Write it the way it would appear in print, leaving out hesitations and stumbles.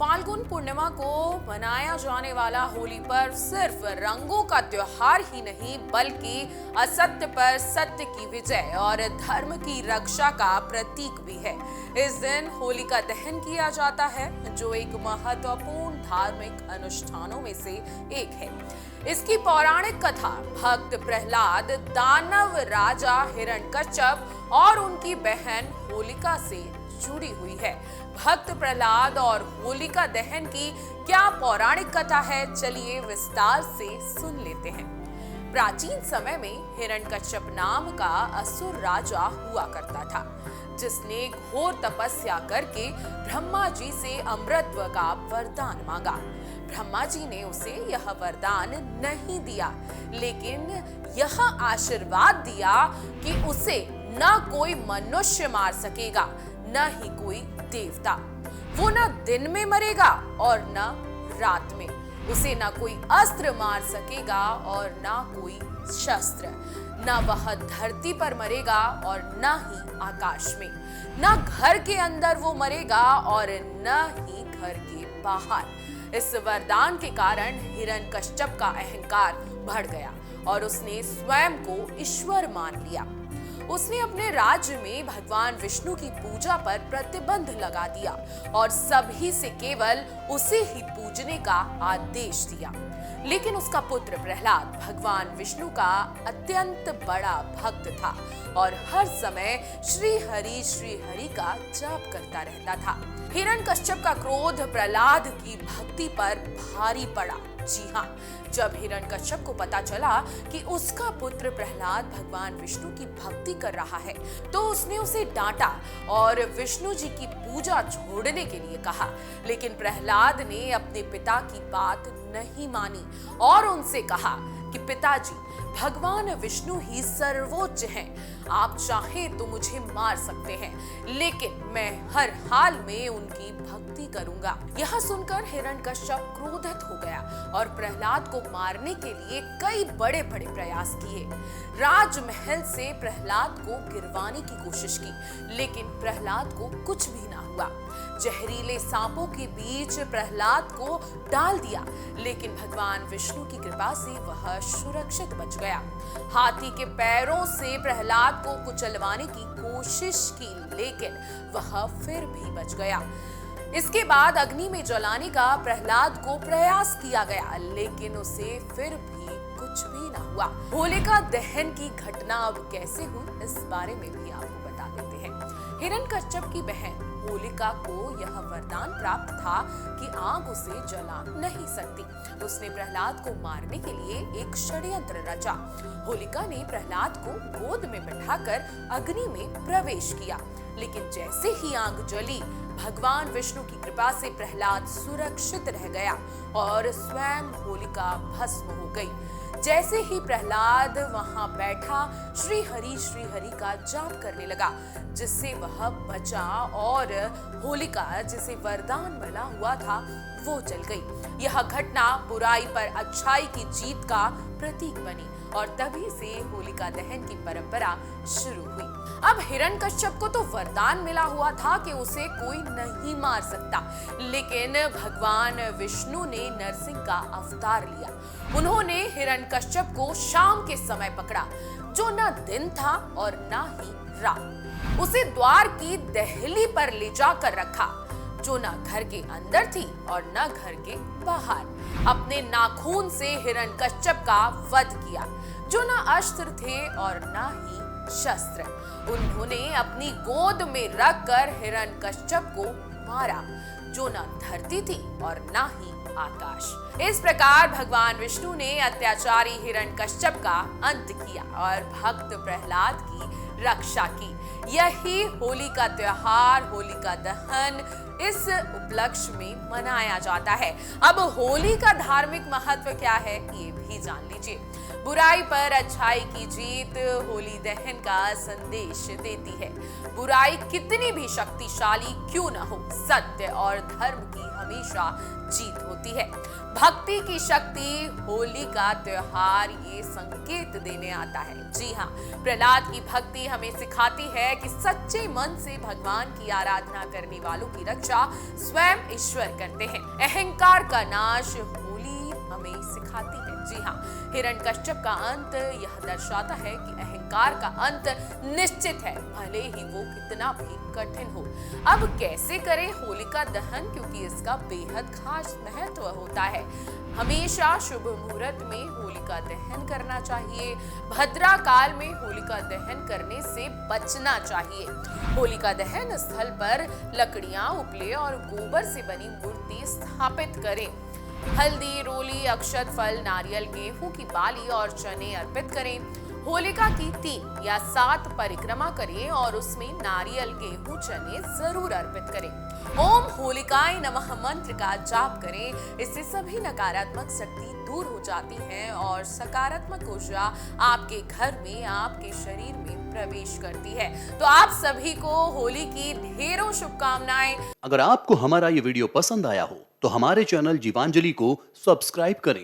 फाल्गुन पूर्णिमा को मनाया जाने वाला होली पर्व सिर्फ रंगों का त्योहार ही नहीं बल्कि असत्य पर सत्य की विजय और धर्म की रक्षा का प्रतीक भी है। इस दिन होलिका दहन किया जाता है जो एक महत्वपूर्ण धार्मिक अनुष्ठानों में से एक है। इसकी पौराणिक कथा भक्त प्रहलाद, दानव राजा हिरण्यकश्यप और उनकी बहन होलिका से जुड़ी हुई है। भक्त प्रहलाद और होलिका दहन की क्या पौराणिक कथा है, चलिए विस्तार से सुन लेते हैं। प्राचीन समय में हिरण्यकश्यप नाम का असुर राजा हुआ करता था जिसने घोर तपस्या करके ब्रह्मा जी से अमृतत्व का वरदान मांगा। ब्रह्मा जी ने उसे यह वरदान नहीं दिया, लेकिन यह आशीर्वाद दिया कि उसे न कोई मनुष्य मार सकेगा न ही कोई देवता। वो न दिन में मरेगा और न रात में। उसे न कोई अस्त्र मार सकेगा और न कोई शस्त्र। न वह धरती पर मरेगा और न ही आकाश में। न घर के अंदर वो मरेगा और न ही घर के बाहर। इस वरदान के कारण हिरण्यकश्यप का अहंकार बढ़ गया और उसने स्वयं को ईश्वर मान लिया। उसने अपने राज्य में भगवान विष्णु की पूजा पर प्रतिबंध लगा दिया और सभी से केवल उसे ही पूजने का आदेश दिया। लेकिन उसका पुत्र प्रहलाद भगवान विष्णु का अत्यंत बड़ा भक्त था और हर समय श्री हरि का जाप करता रहता था। हिरण्यकश्यप का क्रोध प्रहलाद की भक्ति पर भारी पड़ा। जी हाँ, जब हिरण्यकश्यप को पता चला कि उसका पुत्र प्रहलाद भगवान विष्णु की भक्ति कर रहा है तो उसने उसे डांटा और विष्णु जी की पूजा छोड़ने के लिए कहा। लेकिन प्रहलाद ने अपने पिता की बात नहीं मानी और उनसे कहा कि पिताजी, भगवान विष्णु ही सर्वोच्च हैं। आप चाहें तो मुझे मार सकते हैं, लेकिन मैं हर हाल में उनकी भक्ति करूंगा। यह सुनकर हिरण्यकश्यप क्रोधित हो गया और प्रहलाद को मारने के लिए कई बड़े बड़े प्रयास किए। राजमहल से प्रहलाद को गिरवाने की कोशिश की, लेकिन प्रहलाद को कुछ भी ना हुआ। जहरीले सांपों के बीच प्रहलाद को डाल दिया, लेकिन भगवान विष्णु की कृपा से वह सुरक्षित बच गया। हाथी के पैरों से प्रहलाद को कुचलवाने की कोशिश की, लेकिन वह फिर भी बच गया। इसके बाद अग्नि में जलाने का प्रहलाद को प्रयास किया गया, लेकिन उसे फिर भी कुछ भी ना हुआ। होलिका दहन की घटना अब कैसे हुई, इस बारे में भी आपको बता देते हैं। हिरण्यकश्यप की बहन होलिका को यह वरदान प्राप्त था कि आग उसे जला नहीं सकती। उसने प्रहलाद को मारने के लिए एक षड्यंत्र रचा। होलिका ने प्रहलाद को गोद में बैठाकर अग्नि में प्रवेश किया, लेकिन जैसे ही आग जली भगवान विष्णु की कृपा से प्रहलाद सुरक्षित रह गया और स्वयं होलिका भस्म हो गई। जैसे ही प्रहलाद वहां बैठा श्री हरि का जाप करने लगा, जिससे वह बचा और होलिका जिसे वरदान मिला हुआ था वो जल गई। यह घटना बुराई पर अच्छाई की जीत का प्रतीक बनी और तभी से होलिका दहन की परंपरा शुरू हुई। अब हिरण्यकश्यप को तो वरदान मिला हुआ था कि उसे कोई नहीं मार सकता, लेकिन भगवान विष्णु ने नरसिंह का अवतार लिया। उन्होंने हिरण्यकश्यप को शाम के समय पकड़ा, जो न दिन था और न ही रात। उसे द्वार की दहली पर ले जाकर रखा, जो न घर के अंदर थी और न घर के बाहर। अपने नाखून से हिरण्यकश्यप का वध किया, जो न अस्त्र थे और न ही शस्त्र। उन्होंने अपनी गोद में रखकर हिरण्यकश्यप को मारा, जो न धरती थी और न ही आकाश। इस प्रकार भगवान विष्णु ने अत्याचारी हिरण्यकश्यप का अंत किया और भक्त प्रहलाद की रक्षा की। यही होली का त्योहार होलिका दहन इस उपलक्ष्य में मनाया जाता है। अब होली का धार्मिक महत्व क्या है ये भी जान लीजिए। बुराई पर अच्छाई की जीत होली दहन का संदेश देती है। बुराई कितनी भी शक्तिशाली क्यों न हो, सत्य और धर्म की हमेशा जीत होती है। भक्ति की शक्ति होली का त्योहार ये संकेत देने आता है। जी हाँ, प्रहलाद की भक्ति हमें सिखाती है कि सच्चे मन से भगवान की आराधना करने वालों की रक्षा स्वयं ईश्वर करते हैं। अहंकार का नाश होली हमें सिखाती है। जी हाँ, हिरण्यकश्यप का अंत यह दर्शाता है कि अहंकार का अंत निश्चित है, भले ही वो कितना भी कठिन हो। अब कैसे करें होलिका दहन, क्योंकि इसका बेहद खास महत्व होता है। हमेशा शुभ मुहूर्त में होलिका दहन करना चाहिए। भद्रा काल में होलिका दहन करने से बचना चाहिए। होलिका दहन स्थल पर लकड़ियां, उपले और गोबर से बनी मूर्ति स्थापित करें। हल्दी, रोली, अक्षत, फल, नारियल, गेहूं की बाली और चने अर्पित करें। होलिका की 3 या 7 परिक्रमा करें और उसमें नारियल, गेहूं, चने जरूर अर्पित करें। ओम होलिकाय नमः मंत्र का जाप करें। इससे सभी नकारात्मक शक्ति दूर हो जाती है और सकारात्मक ऊर्जा आपके घर में, आपके शरीर में प्रवेश करती है। तो आप सभी को होली की ढेरों शुभकामनाएं। अगर आपको हमारा ये वीडियो पसंद आया हो तो हमारे चैनल जीवांजलि को सब्सक्राइब करें